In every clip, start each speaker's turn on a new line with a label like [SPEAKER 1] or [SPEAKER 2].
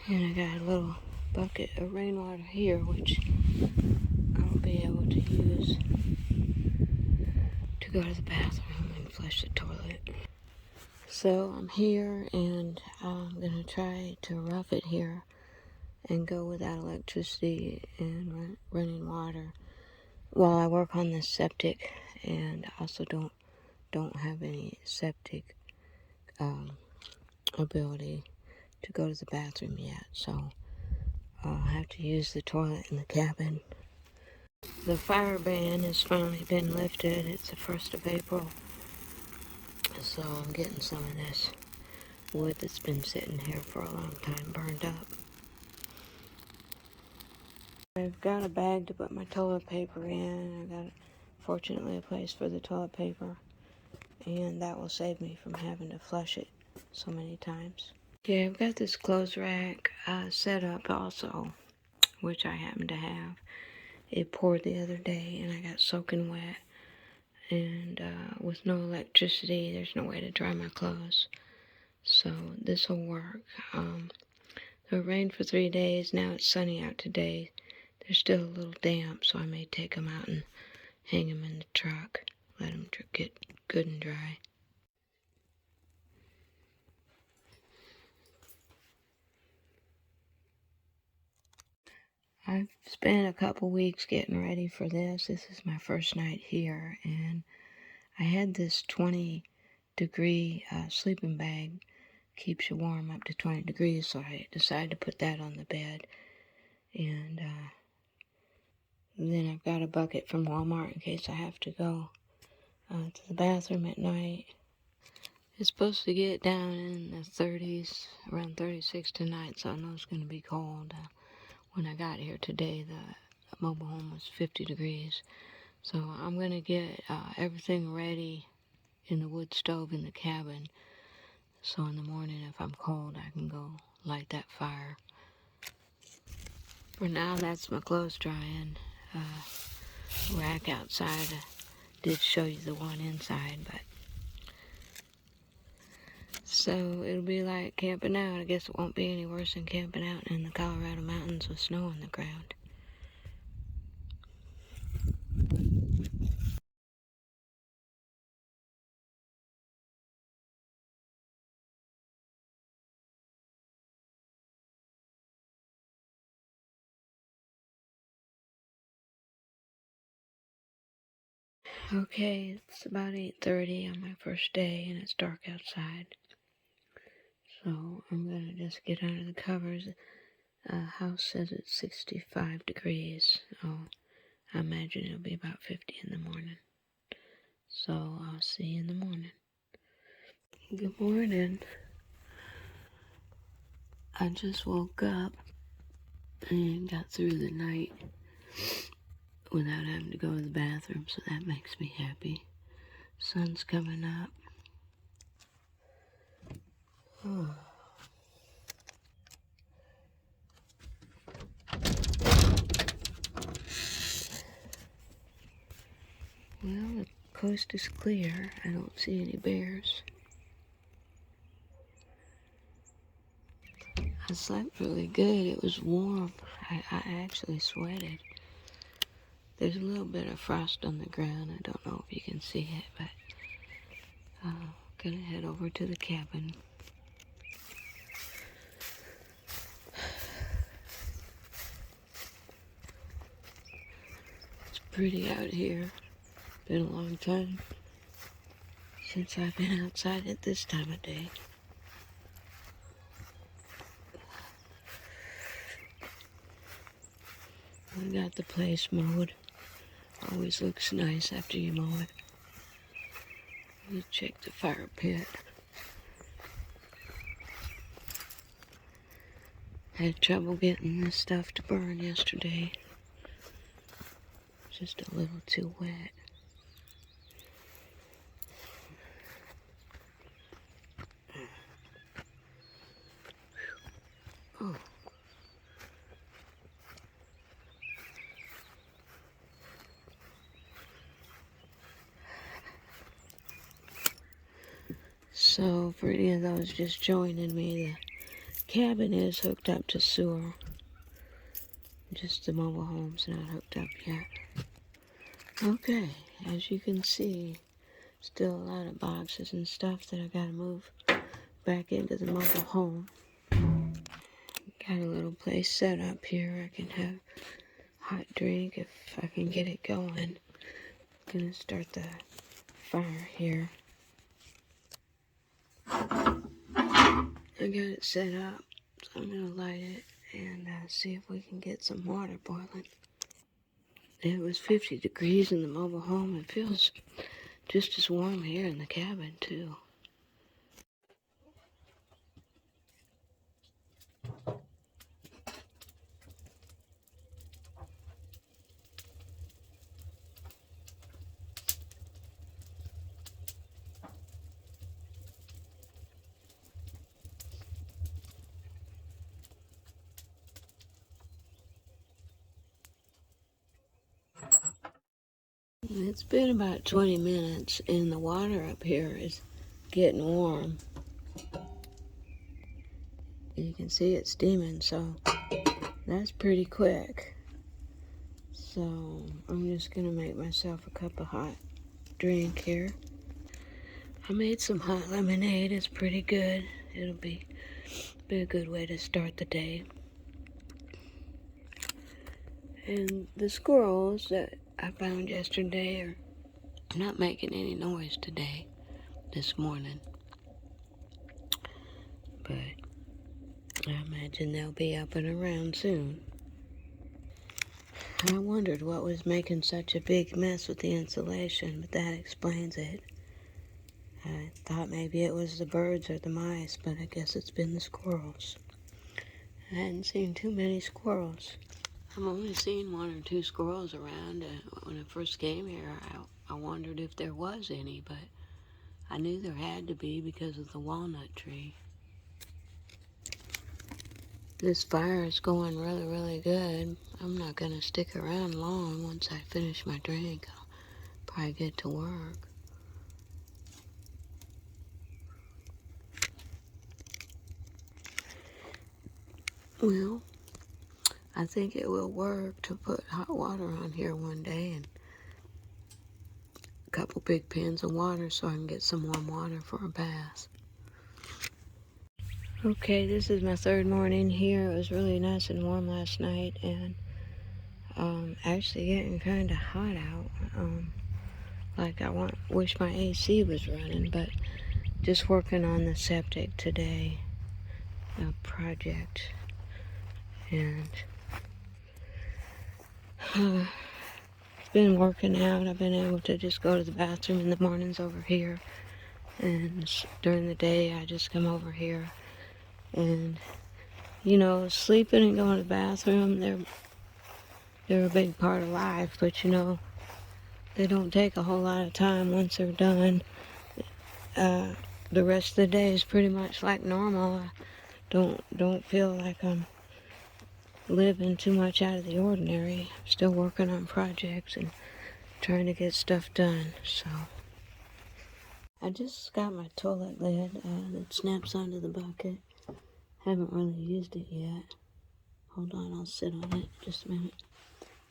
[SPEAKER 1] And I got a little bucket of rainwater here, which I'll be able to use to go to the bathroom and flush the toilet. So I'm here, and I'm going to try to rough it here and go without electricity and running water while I work on this septic, and also don't have any septic ability to go to the bathroom yet, so I'll have to use the toilet in the cabin. The fire ban has finally been lifted. It's the 1st of April, so I'm getting some of this wood that's been sitting here for a long time burned up. I've got a bag to put my toilet paper in. I've got, fortunately, a place for the toilet paper, and that will save me from having to flush it so many times. Okay, I've got this clothes rack set up also, which I happen to have. It poured the other day, and I got soaking wet, and with no electricity, there's no way to dry my clothes, so this will work. So it rained for 3 days. Now it's sunny out today. They're still a little damp, so I may take them out and hang them in the truck, let them get good and dry. I've spent a couple weeks getting ready for this. This is my first night here, and I had this 20-degree sleeping bag. Keeps you warm up to 20 degrees, so I decided to put that on the bed. And then I've got a bucket from Walmart in case I have to go to the bathroom at night. It's supposed to get down in the 30s, around 36 tonight, so I know it's going to be cold. When I got here today, the mobile home was 50 degrees. So I'm going to get everything ready in the wood stove in the cabin. So in the morning, if I'm cold, I can go light that fire. For now, that's my clothes drying. Rack outside. I did show you the one inside, but so it'll be like camping out. I guess it won't be any worse than camping out in the Colorado mountains with snow on the ground. Okay, it's about 8:30 on my first day, and it's dark outside. So I'm gonna just get under the covers. House says it's 65 degrees. Oh, I imagine it'll be about 50 in the morning. So I'll see you in the morning. Good morning. I just woke up and got through the night without having to go to the bathroom, so that makes me happy. Sun's coming up. Oh. Well, the coast is clear. I don't see any bears. I slept really good. It was warm. I actually sweated. There's a little bit of frost on the ground. I don't know if you can see it, but I'm gonna head over to the cabin. It's pretty out here. Been a long time since I've been outside at this time of day. I got the place mowed. Always looks nice after you mow it. You check the fire pit. Had trouble getting this stuff to burn yesterday. Just a little too wet. Oh. So for any of those just joining me, the cabin is hooked up to sewer. Just the mobile home's not hooked up yet. Okay, as you can see, still a lot of boxes and stuff that I gotta move back into the mobile home. Got a little place set up here. I can have hot drink if I can get it going. Gonna start the fire here. I got it set up, so I'm gonna light it and see if we can get some water boiling. It was 50 degrees in the mobile home. It feels just as warm here in the cabin too. It's been about 20 minutes and the water up here is getting warm. You can see it steaming, so that's pretty quick. So I'm just gonna make myself a cup of hot drink here. I made some hot lemonade. It's pretty good. It'll be a good way to start the day. And the squirrels that I found yesterday are not making any noise today, this morning. But I imagine they'll be up and around soon. I wondered what was making such a big mess with the insulation, but that explains it. I thought maybe it was the birds or the mice, but I guess it's been the squirrels. I hadn't seen too many squirrels. I've only seen 1 or 2 squirrels around. When I first came here, I wondered if there was any, but I knew there had to be because of the walnut tree. This fire is going really, really good. I'm not going to stick around long. Once I finish my drink, I'll probably get to work. Well, I think it will work to put hot water on here one day and a couple big pans of water so I can get some warm water for a bath. Okay, this is my 3rd morning here. It was really nice and warm last night and actually getting kind of hot out. Like I wish my AC was running, but just working on the septic today, a project, and it's been working out. I've been able to just go to the bathroom in the mornings over here, and during the day I just come over here. And you know, sleeping and going to the bathroom, they're a big part of life, but you know, they don't take a whole lot of time once they're done. The rest of the day is pretty much like normal. I don't feel like I'm living too much out of the ordinary. I'm still working on projects and trying to get stuff done. So I just got my toilet lid that snaps onto the bucket. Haven't really used it yet. Hold on, I'll sit on it just a minute.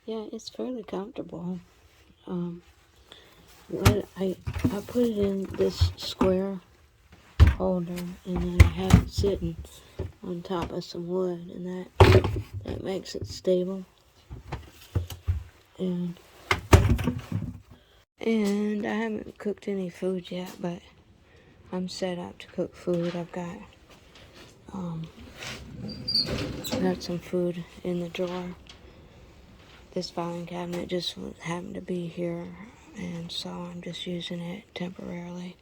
[SPEAKER 1] Yeah, it's fairly comfortable. I put it in this square holder, and then I have it sitting on top of some wood, and that makes it stable. And I haven't cooked any food yet, but I'm set up to cook food. I've got some food in the drawer. This filing cabinet just happened to be here, and so I'm just using it temporarily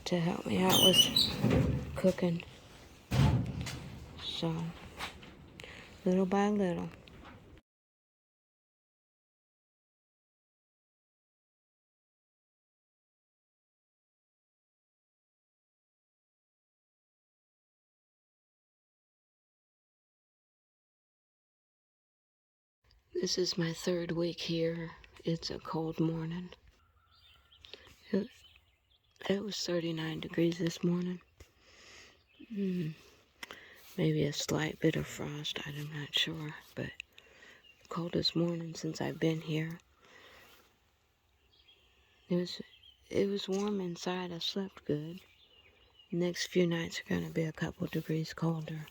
[SPEAKER 1] to help me out with cooking. So, little by little. This is my 3rd week here. It's a cold morning. It was 39 degrees this morning. maybe a slight bit of frost, I'm not sure, but coldest morning since I've been here. It was warm inside. I slept good. The next few nights are going to be a couple degrees colder.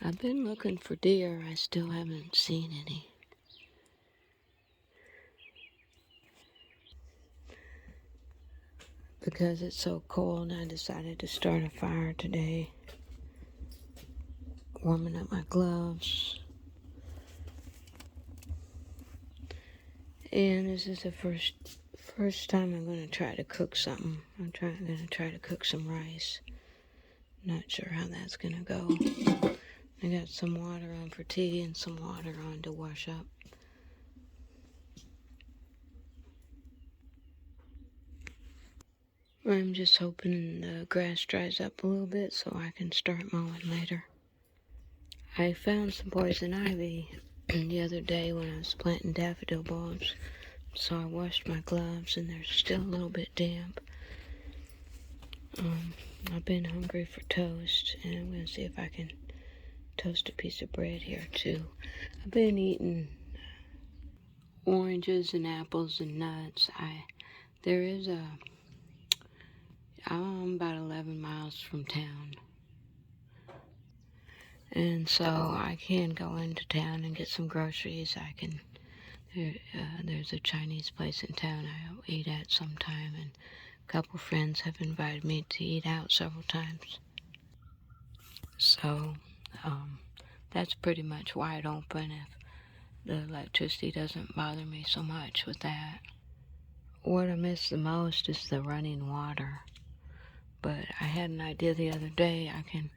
[SPEAKER 1] I've been looking for deer. I still haven't seen any. Because it's so cold, I decided to start a fire today. Warming up my gloves. And this is the first time I'm going to try to cook something. I'm going to try to cook some rice. Not sure how that's going to go. I got some water on for tea and some water on to wash up. I'm just hoping the grass dries up a little bit so I can start mowing later. I found some poison ivy the other day when I was planting daffodil bulbs, so I washed my gloves and they're still a little bit damp. I've been hungry for toast, and I'm going to see if I can toast a piece of bread here too. I've been eating oranges and apples and nuts. I'm about 11 miles from town. And so I can go into town and get some groceries. There's a Chinese place in town I'll eat at sometime, and a couple friends have invited me to eat out several times. So, that's pretty much wide open if the electricity doesn't bother me so much with that. What I miss the most is the running water. But I had an idea the other day. I can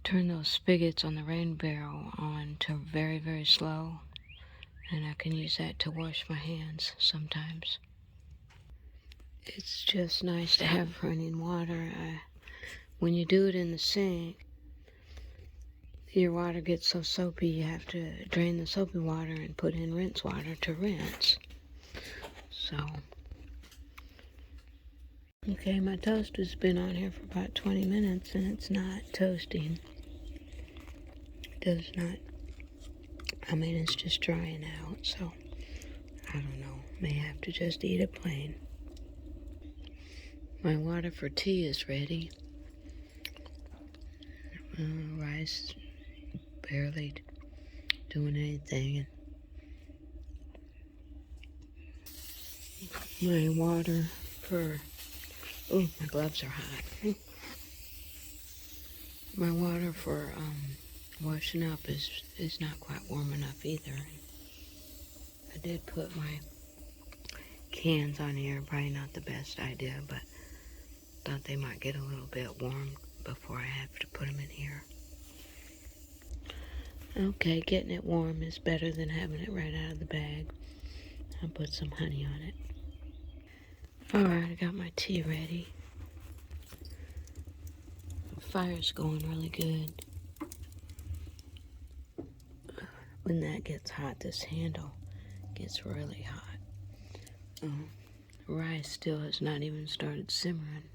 [SPEAKER 1] turn those spigots on the rain barrel on to very, very slow, and I can use that to wash my hands sometimes. It's just nice to have running water. When you do it in the sink, your water gets so soapy you have to drain the soapy water and put in rinse water to rinse. So, okay, my toast has been on here for about 20 minutes and it's not toasting. Does not. I mean, it's just drying out, so I don't know. May have to just eat it plain. My water for tea is ready. Rice barely doing anything. My water for... Oh, my gloves are hot. My water for washing up is not quite warm enough either. I did put my cans on here, probably not the best idea, but thought they might get a little bit warm before I have to put them in here. Okay, getting it warm is better than having it right out of the bag. I'll put some honey on it. Alright, I got my tea ready. The fire's going really good. When that gets hot, this handle gets really hot. Rice still has not even started simmering.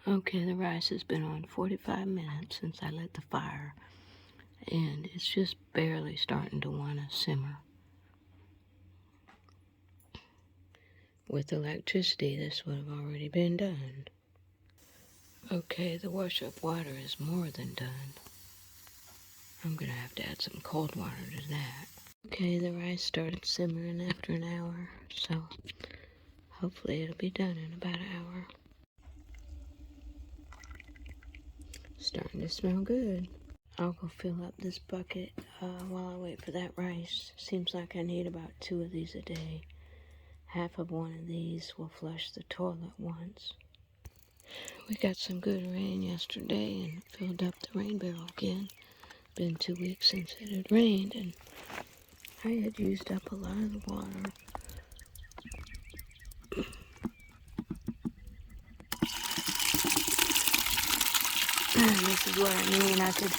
[SPEAKER 1] Okay, the rice has been on 45 minutes since I lit the fire, and it's just barely starting to want to simmer. With electricity, this would have already been done. Okay, the wash-up water is more than done. I'm gonna have to add some cold water to that. Okay, the rice started simmering after an hour, so hopefully it'll be done in about an hour. Starting to smell good. I'll go fill up this bucket while I wait for that rice. Seems like I need about 2 of these a day. Half of one of these will flush the toilet once. We got some good rain yesterday and filled up the rain barrel again. Been 2 weeks since it had rained, and I had used up a lot of the water. This is what I mean. I could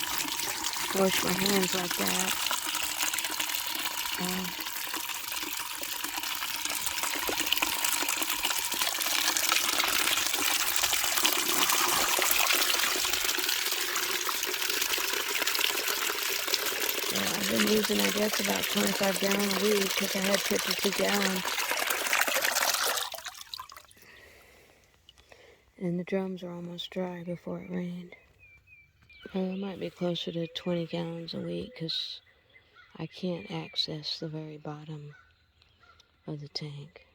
[SPEAKER 1] wash my hands like that. using, I guess, about 25 gallons a week because I had 52 gallons. And the drums are almost dry before it rained. Well, it might be closer to 20 gallons a week because I can't access the very bottom of the tank.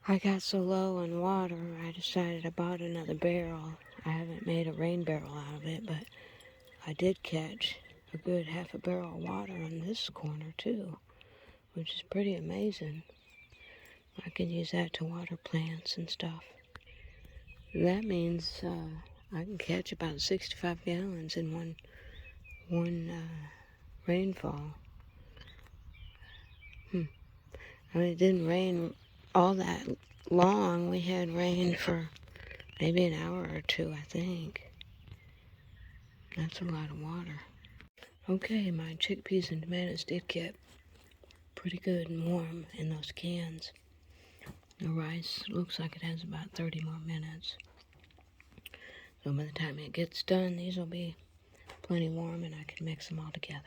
[SPEAKER 1] I got so low in water, I decided I bought another barrel. I haven't made a rain barrel out of it, but I did catch a good half a barrel of water in this corner too, which is pretty amazing. I can use that to water plants and stuff. That means I can catch about 65 gallons in one rainfall. I mean, it didn't rain all that long. We had rain for maybe an hour or two, I think. That's a lot of water. Okay, my chickpeas and tomatoes did get pretty good and warm in those cans. The rice looks like it has about 30 more minutes. So by the time it gets done, these will be plenty warm and I can mix them all together.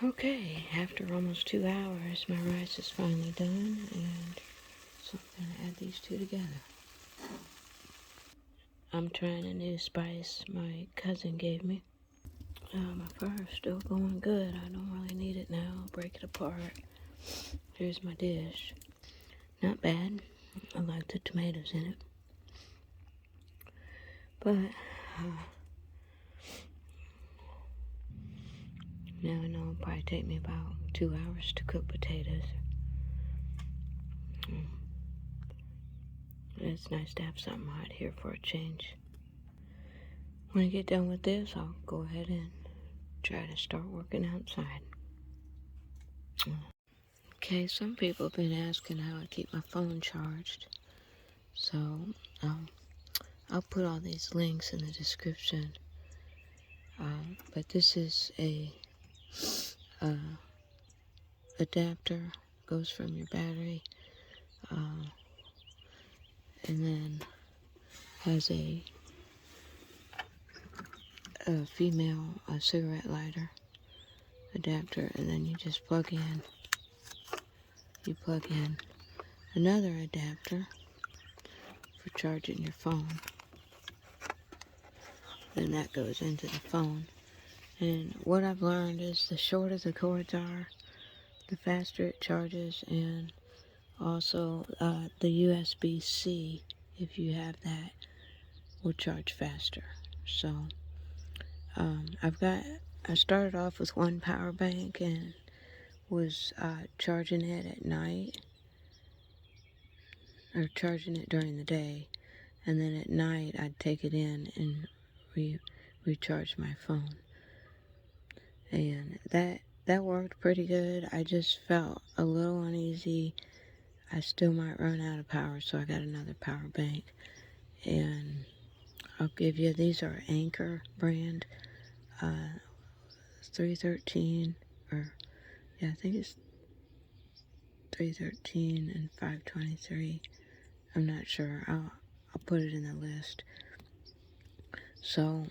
[SPEAKER 1] Okay, after almost 2 hours, my rice is finally done, and so I'm going to add these two together. I'm trying a new spice my cousin gave me. My fire's still going good. I don't really need it now. I'll break it apart. Here's my dish. Not bad. I like the tomatoes in it. But now I know it'll probably take me about 2 hours to cook potatoes. It's nice to have something hot here for a change. When I get done with this, I'll go ahead and try to start working outside. Okay, some people have been asking how I keep my phone charged. So, I'll put all these links in the description. But this is a adapter, goes from your battery, and then has a female cigarette lighter adapter, and then you just plug in another adapter for charging your phone. Then that goes into the phone. And what I've learned is the shorter the cords are, the faster it charges, and also the USB-C, if you have that, will charge faster. So I started off with one power bank and was charging it at night, or charging it during the day, and then at night I'd take it in and recharge my phone. And that worked pretty good. I just felt a little uneasy. I still might run out of power, so I got another power bank. And I'll give you, these are Anker brand, 313, or yeah, I think it's 313 and 523. I'm not sure. I'll put it in the list. So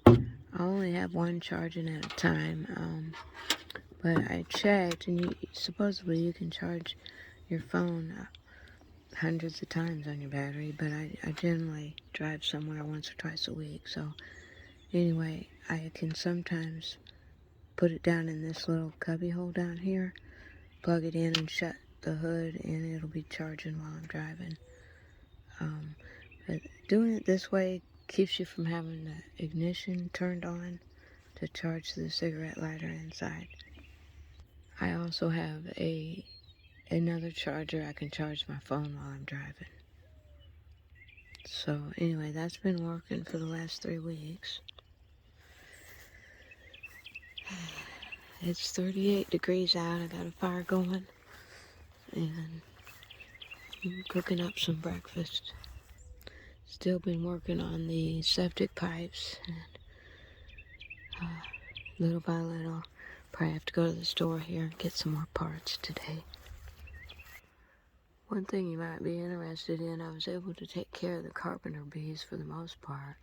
[SPEAKER 1] I only have one charging at a time. But I checked, and supposedly you can charge your phone hundreds of times on your battery, but I generally drive somewhere once or twice a week. So anyway, I can sometimes put it down in this little cubby hole down here, plug it in and shut the hood, and it'll be charging while I'm driving. But doing it this way keeps you from having the ignition turned on to charge the cigarette lighter inside. I also have another charger I can charge my phone while I'm driving. So anyway, that's been working for the last 3 weeks. It's 38 degrees out. I got a fire going, and I'm cooking up some breakfast. Still been working on the septic pipes, and little by little, probably have to go to the store here and get some more parts today. One thing you might be interested in, I was able to take care of the carpenter bees for the most part.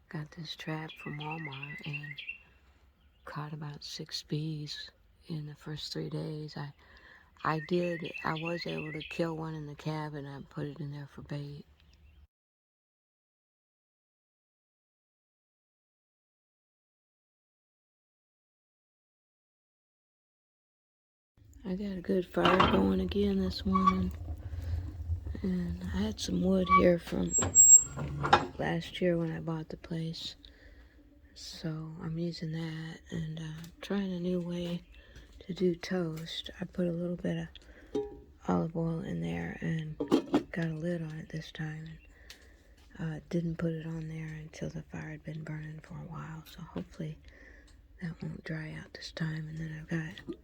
[SPEAKER 1] Got this trap from Walmart, and caught about 6 bees in the first 3 days. I was able to kill one in the cabin. I put it in there for bait. I got a good fire going again this morning. And I had some wood here from last year when I bought the place. So I'm using that and trying a new way to do toast. I put a little bit of olive oil in there and got a lid on it this time. And didn't put it on there until the fire had been burning for a while. So hopefully that won't dry out this time. And then I've got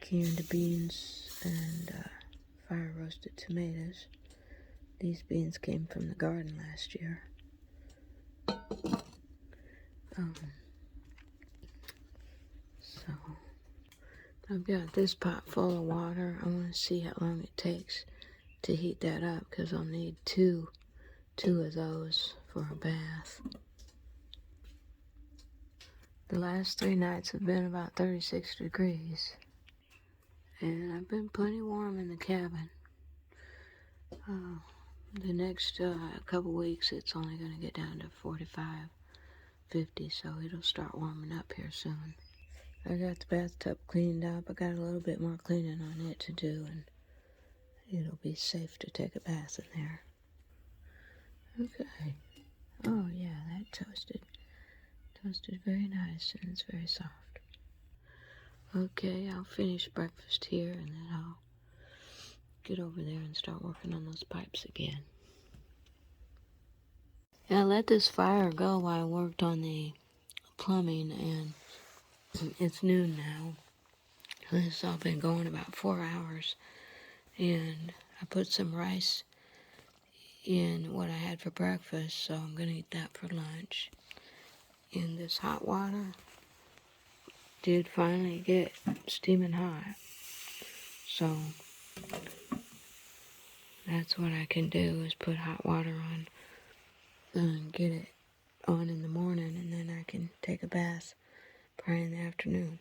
[SPEAKER 1] canned beans and fire roasted tomatoes. These beans came from the garden last year. So I've got this pot full of water. I want to see how long it takes to heat that up because I'll need two of those for a bath. The last 3 nights have been about 36 degrees. And I've been plenty warm in the cabin. The next couple weeks it's only going to get down to 45, 50, so it'll start warming up here soon. I got the bathtub cleaned up. I got a little bit more cleaning on it to do, and it'll be safe to take a bath in there. Okay. Oh yeah, that toasted very nice, and it's very soft. Okay, I'll finish breakfast here, and then I'll get over there and start working on those pipes again. And I let this fire go while I worked on the plumbing, and it's noon now. This has all been going about 4 hours, and I put some rice in what I had for breakfast, so I'm going to eat that for lunch. And this hot water did finally get steaming hot, so that's what I can do is put hot water on and get it on in the morning, and then I can take a bath probably in the afternoon.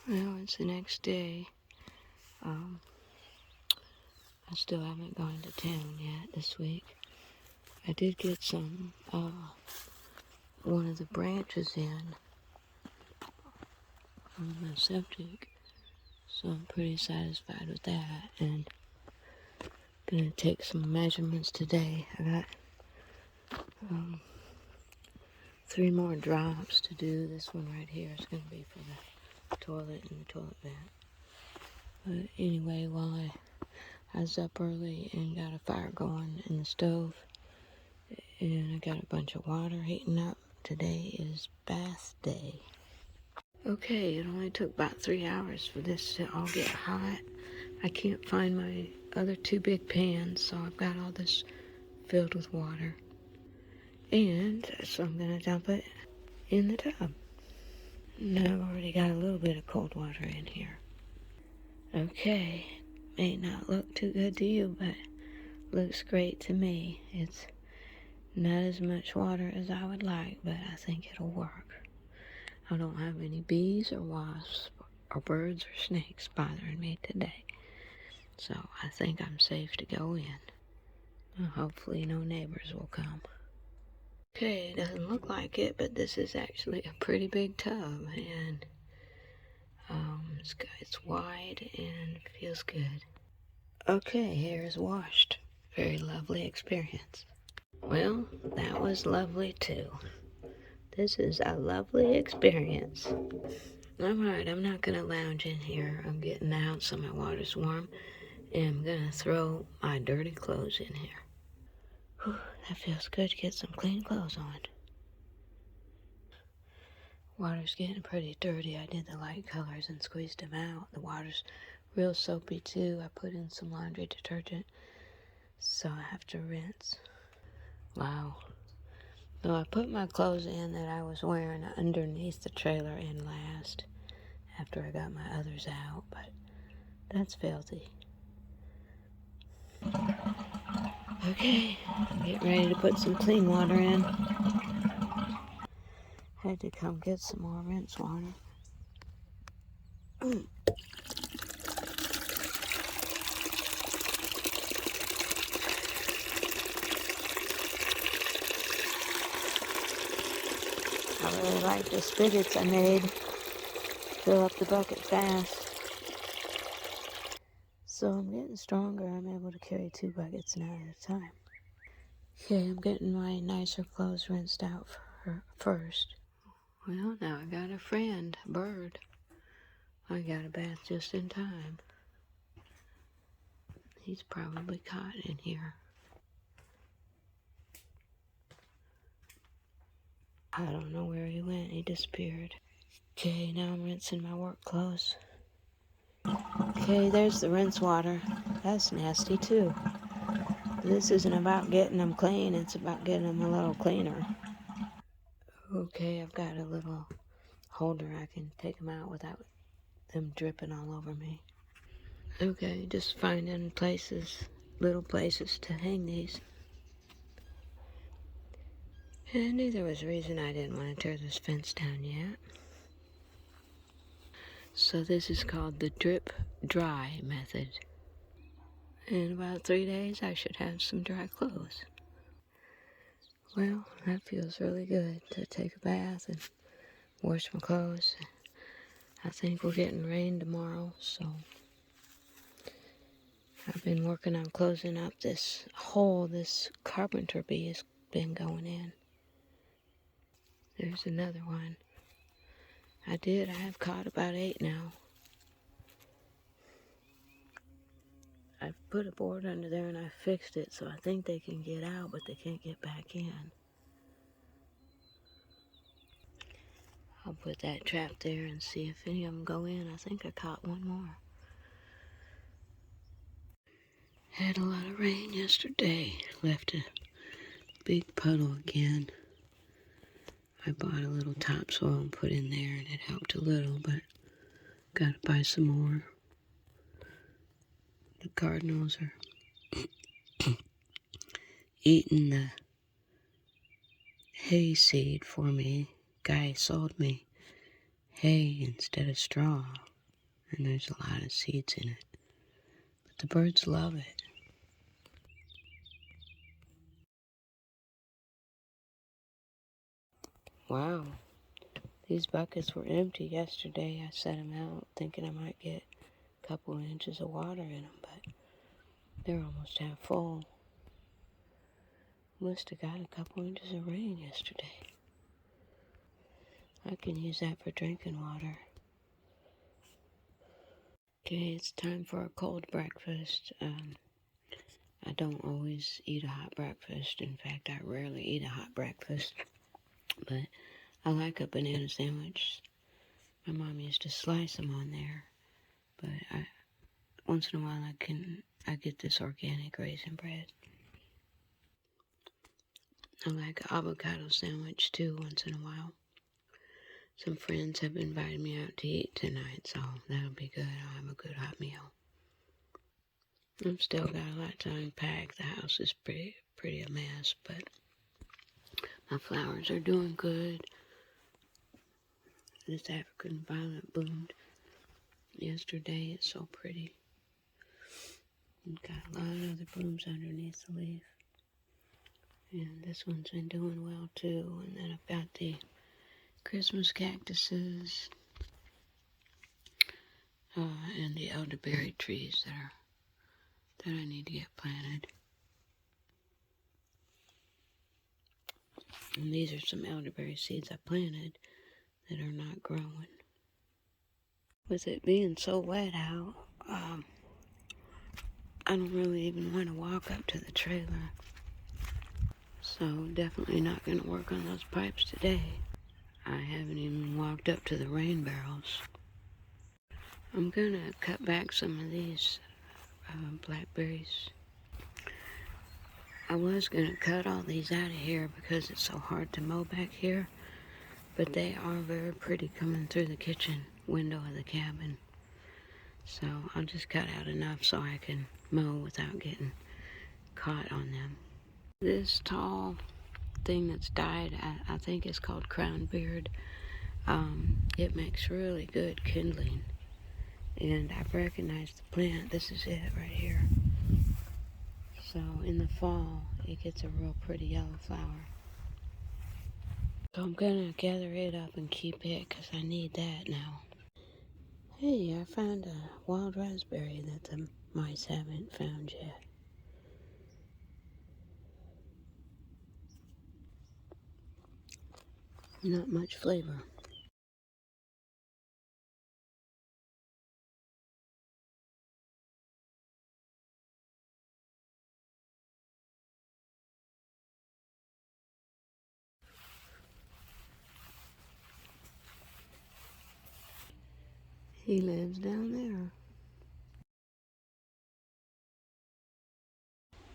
[SPEAKER 1] Well, it's the next day. I still haven't gone to town yet this week. I did get some, one of the branches in on the septic, so I'm pretty satisfied with that, and gonna take some measurements today. I got 3 more drops to do. This one right here is gonna be for the toilet and the toilet vent. But anyway, while I was up early and got a fire going in the stove, and I got a bunch of water heating up. Today is bath day. Okay, it only took about 3 hours for this to all get hot. I can't find my other 2 big pans, so I've got all this filled with water. And so I'm gonna dump it in the tub. Now I've already got a little bit of cold water in here. Okay, may not look too good to you, but looks great to me. It's not as much water as I would like, but I think it'll work. I don't have any bees or wasps or birds or snakes bothering me today, so I think I'm safe to go in. Hopefully no neighbors will come. Okay, it doesn't look like it, but this is actually a pretty big tub, and it's wide and feels good. Okay, hair is washed. Very lovely experience. Well, that was lovely too. This is a lovely experience. Alright, I'm not gonna lounge in here. I'm getting out so my water's warm, and I'm gonna throw my dirty clothes in here. Whew, that feels good to get some clean clothes on. Water's getting pretty dirty. I did the light colors and squeezed them out. The water's real soapy too. I put in some laundry detergent, so I have to rinse. Wow. So I put my clothes in that I was wearing underneath the trailer in last after I got my others out, but that's filthy. Okay, I'm getting ready to put some clean water in. Had to come get some more rinse water. I really like the spigots I made. Fill up the bucket fast. So I'm getting stronger. I'm able to carry 2 buckets now at a time. Okay, I'm getting my nicer clothes rinsed out first. Well, now I got a friend, a bird. I got a bath just in time. He's probably caught in here. I don't know where he went. He disappeared. Okay, now I'm rinsing my work clothes. Okay, there's the rinse water. That's nasty too. This isn't about getting them clean. It's about getting them a little cleaner. Okay, I've got a little holder. I can take them out without them dripping all over me. Okay, just finding places, little places to hang these. And I knew there was a reason I didn't want to tear this fence down yet. So this is called the drip dry method. In about 3 days, I should have some dry clothes. Well, that feels really good to take a bath and wash my clothes. I think we're getting rain tomorrow, so I've been working on closing up this hole this carpenter bee has been going in. There's another one. I have caught about 8 now. I put a board under there and I fixed it, so I think they can get out, but they can't get back in. I'll put that trap there and see if any of them go in. I think I caught one more. Had a lot of rain yesterday. Left a big puddle again. I bought a little topsoil and put in there, and it helped a little, but gotta buy some more. The cardinals are eating the hay seed for me. Guy sold me hay instead of straw, and there's a lot of seeds in it. But the birds love it. Wow, these buckets were empty yesterday. I set them out thinking I might get a couple of inches of water in them, but they're almost half full. Must have got a couple inches of rain yesterday. I can use that for drinking water. Okay, it's time for a cold breakfast. I don't always eat a hot breakfast. In fact, I rarely eat a hot breakfast. But I like a banana sandwich. My mom used to slice them on there. But once in a while I get this organic raisin bread. I like an avocado sandwich too once in a while. Some friends have invited me out to eat tonight, so that'll be good. I'll have a good hot meal. I've still got a lot to unpack. The house is pretty a mess, but my flowers are doing good. This African violet bloomed yesterday. It's so pretty. And got a lot of other blooms underneath the leaf. And this one's been doing well too. And then I've got the Christmas cactuses and the elderberry trees that I need to get planted. And these are some elderberry seeds I planted that are not growing. With it being so wet out, I don't really even want to walk up to the trailer. So definitely not going to work on those pipes today. I haven't even walked up to the rain barrels. I'm going to cut back some of these blackberries. I was going to cut all these out of here because it's so hard to mow back here. But they are very pretty coming through the kitchen window of the cabin. So I'll just cut out enough so I can mow without getting caught on them. This tall thing that's dyed. I think it's called crown beard. It makes really good kindling. And I've recognized the plant. This is it right here. So in the fall, it gets a real pretty yellow flower. So I'm gonna gather it up and keep it because I need that now. Hey, I found a wild raspberry that the mice haven't found yet. Not much flavor. He lives down there.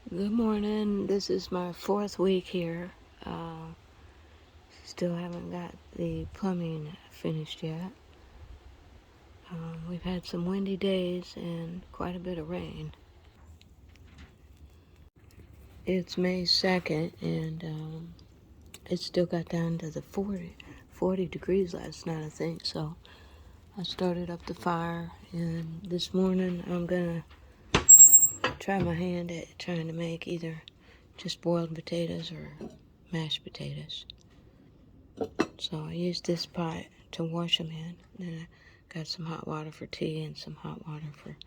[SPEAKER 1] Good morning. This is my 4th week here. Still haven't got the plumbing finished yet. We've had some windy days and quite a bit of rain. It's May 2nd and it still got down to the 40 degrees last night, I think. So I started up the fire, and this morning I'm gonna try my hand at trying to make either just boiled potatoes or mashed potatoes. So I used this pot to wash them in. Then I got some hot water for tea and some hot water for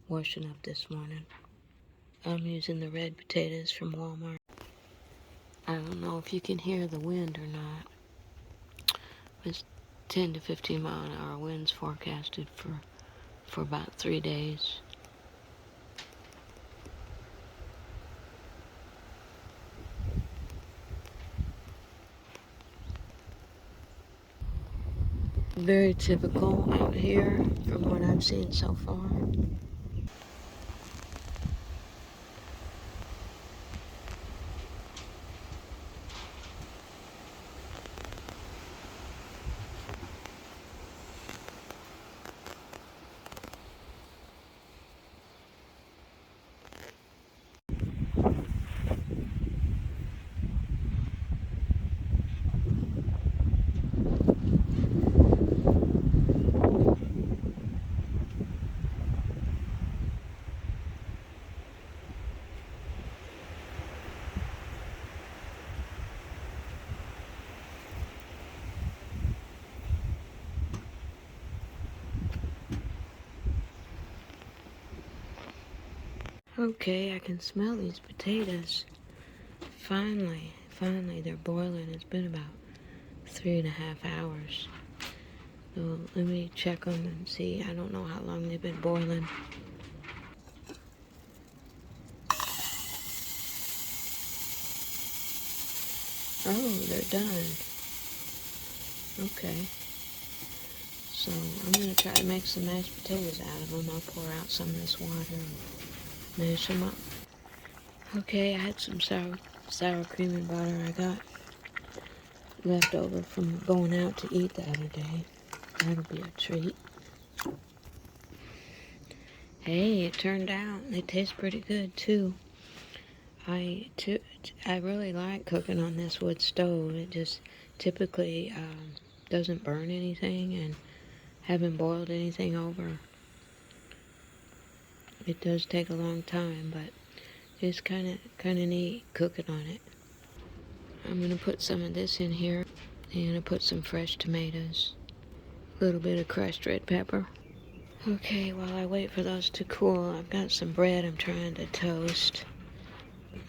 [SPEAKER 1] washing up this morning. I'm using the red potatoes from Walmart. I don't know if you can hear the wind or not. It's 10 to 15 mile an hour winds forecasted for about 3 days. Very typical out here from what I've seen so far. Okay, I can smell these potatoes. Finally, they're boiling. It's been about 3.5 hours. So let me check them and see. I don't know how long they've been boiling. Oh, they're done. Okay. So I'm going to try to make some mashed potatoes out of them. I'll pour out some of this water and mash them up. Okay, I had some sour cream and butter I got left over from going out to eat the other day. That'll be a treat. Hey, it turned out. They taste pretty good too. I really like cooking on this wood stove. It just typically doesn't burn anything, and haven't boiled anything over. It does take a long time, but it's kind of neat cooking on it. I'm gonna put some of this in here, and I put some fresh tomatoes, a little bit of crushed red pepper. Okay, while I wait for those to cool, I've got some bread I'm trying to toast.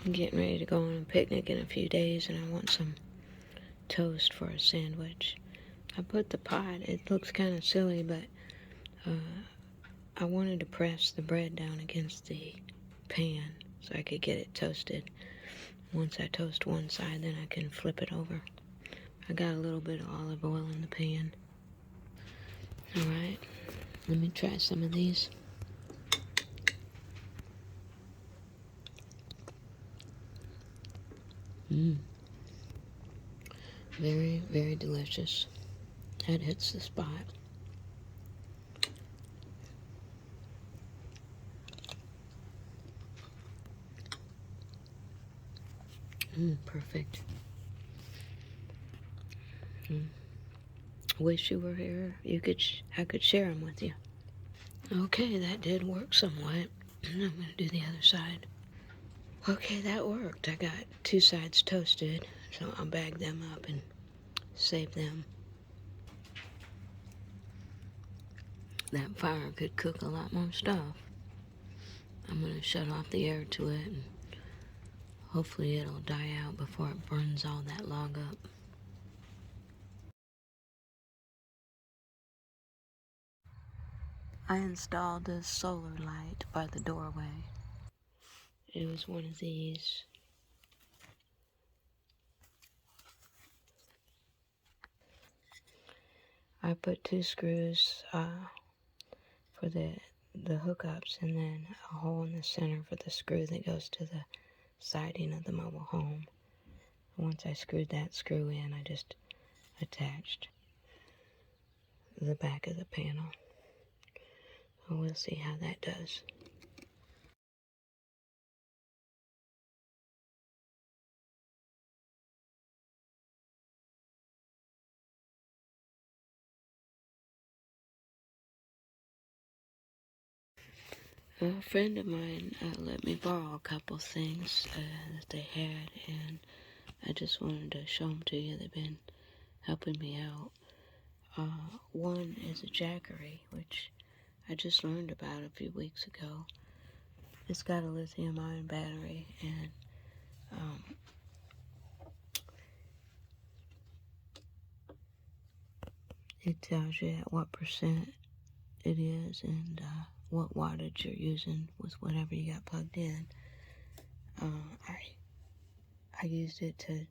[SPEAKER 1] I'm getting ready to go on a picnic in a few days, and I want some toast for a sandwich. I put the pot, it looks kind of silly, but I wanted to press the bread down against the pan so I could get it toasted. Once I toast one side, then I can flip it over. I got a little bit of olive oil in the pan. Alright, let me try some of these. Very, very delicious. That hits the spot. Perfect. Wish you were here. I could share them with you. Okay, that did work somewhat. I'm going to do the other side. Okay, that worked. I got 2 sides toasted, so I'll bag them up and save them. That fire could cook a lot more stuff. I'm going to shut off the air to it, and hopefully it'll die out before it burns all that log up. I installed a solar light by the doorway. It was one of these. I put 2 screws for the hookups, and then a hole in the center for the screw that goes to the siding of the mobile home. Once I screwed that screw in, I just attached the back of the panel. So we'll see how that does. A friend of mine let me borrow a couple things that they had, and I just wanted to show them to you. They've been helping me out. One is a Jackery, which I just learned about a few weeks ago. It's got a lithium-ion battery, and it tells you at what percent it is and what wattage you're using with whatever you got plugged in. I used it to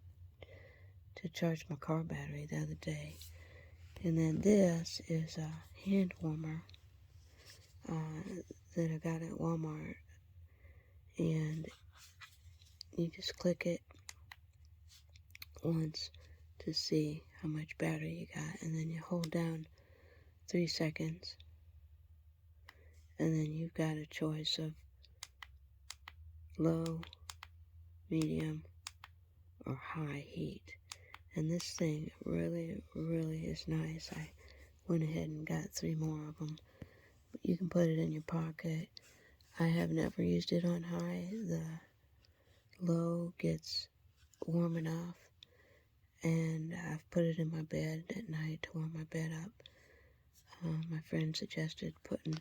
[SPEAKER 1] charge my car battery the other day. And then this is a hand warmer that I got at Walmart, and you just click it once to see how much battery you got, and then you hold down 3 seconds, and then you've got a choice of low, medium, or high heat. And this thing really is nice. I went ahead and got 3 more of them. You can put it in your pocket. I have never used it on high. The low gets warm enough, and I've put it in my bed at night to warm my bed up. My friend suggested putting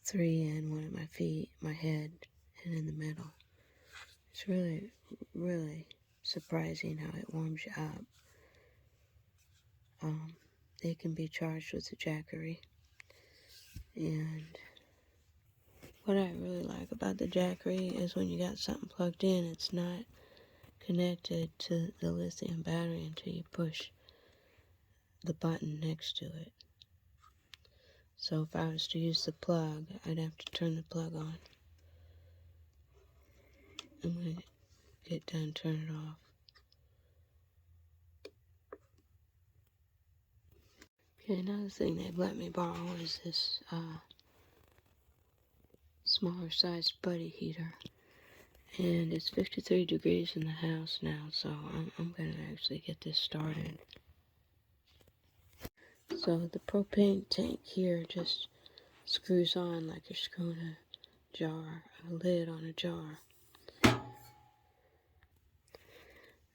[SPEAKER 1] 3 in, one at my feet, my head, and in the middle. It's really surprising how it warms you up. It can be charged with a Jackery, and what I really like about the Jackery is when you got something plugged in, it's not connected to the lithium battery until you push the button next to it. So if I was to use the plug, I'd have to turn the plug on. I'm going to get done, turn it off. Okay, another thing they've let me borrow is this smaller sized buddy heater. And it's 53 degrees in the house now, so I'm going to actually get this started. So the propane tank here just screws on like you're screwing a lid on a jar.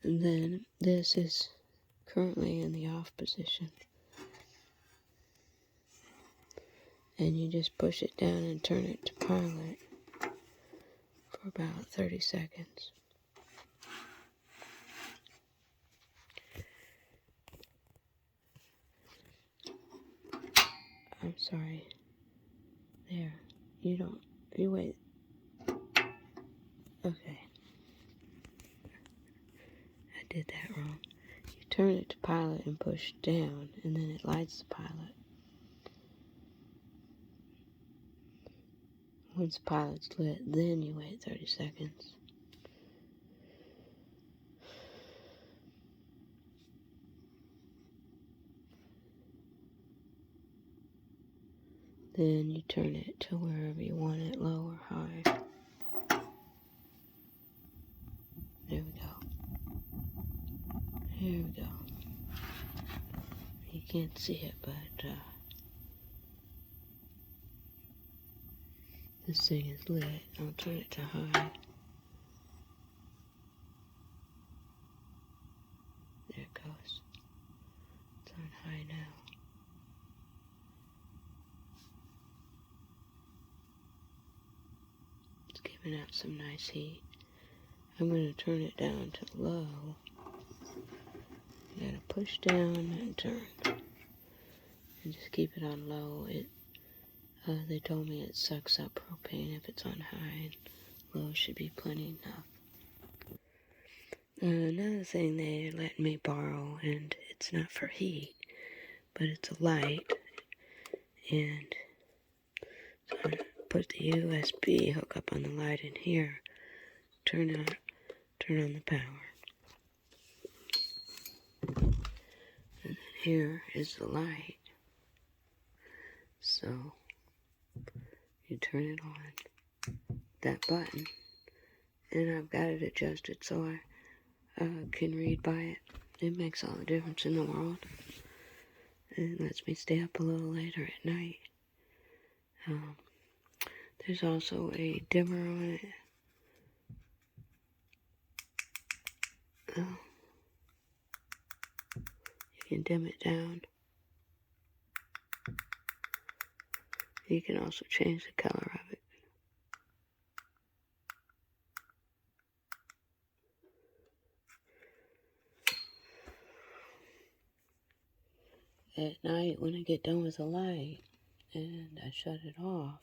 [SPEAKER 1] And then this is currently in the off position. And you just push it down and turn it to pilot for about 30 seconds. I'm sorry. There. You wait. Okay. I did that wrong. You turn it to pilot and push down, and then it lights the pilot. Once the pilot's lit, then you wait 30 seconds. Then you turn it to wherever you want it, low or high. There we go. Here we go. can't see it, but this thing is lit. I'll turn it to high. There it goes. It's on high now. It's giving out some nice heat. I'm going to turn it down to low. You gotta push down and turn. And just keep it on low. They told me it sucks up propane if it's on high, and low should be plenty enough. Another thing they let me borrow, and it's not for heat, but it's a light, and so I put the USB hook up on the light in here, turn on the power. And then here is the light. So you turn it on, that button, and I've got it adjusted so I can read by it. It makes all the difference in the world. It lets me stay up a little later at night. There's also a dimmer on it. You can dim it down. You can also change the color of it. At night, when I get done with the light and I shut it off,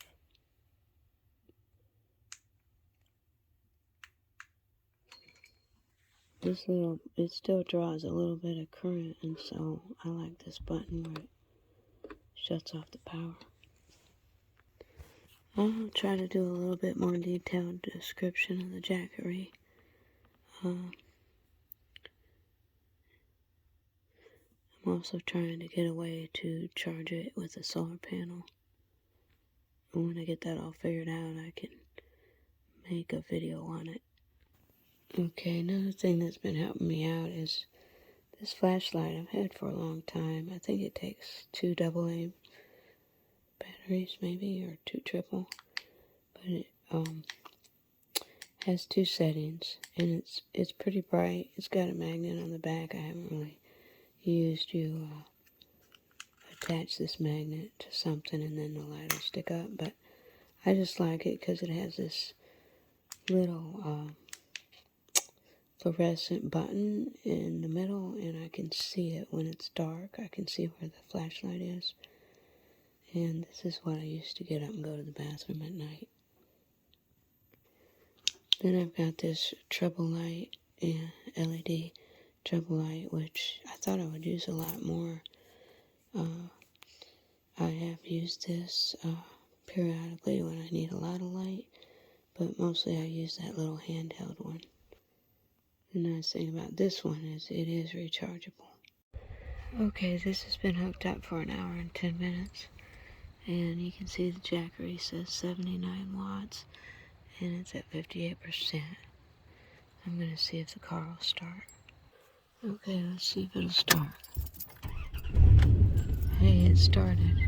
[SPEAKER 1] it still draws a little bit of current, and so I like this button where it shuts off the power. I'll try to do a little bit more detailed description of the Jackery. I'm also trying to get a way to charge it with a solar panel. And when I get that all figured out, I can make a video on it. Okay, another thing that's been helping me out is this flashlight I've had for a long time. I think it takes 2 AA batteries maybe, or 2 triple. But it has 2 settings, and it's pretty bright. It's got a magnet on the back. I haven't really used. You attach this magnet to something and then the light will stick up, but I just like it because it has this little fluorescent button in the middle, and I can see it when it's dark. I can see where the flashlight is, and this is what I used to get up and go to the bathroom at night. Then I've got this trouble light, LED trouble light, which I thought I would use a lot more. I have used this periodically when I need a lot of light, but mostly I use that little handheld one. The nice thing about this one is it is rechargeable. Okay, this has been hooked up for an hour and 10 minutes, and you can see the Jackery says 79 watts, and it's at 58%. I'm going to see if the car will start. Okay, let's see if it'll start. Hey, it started.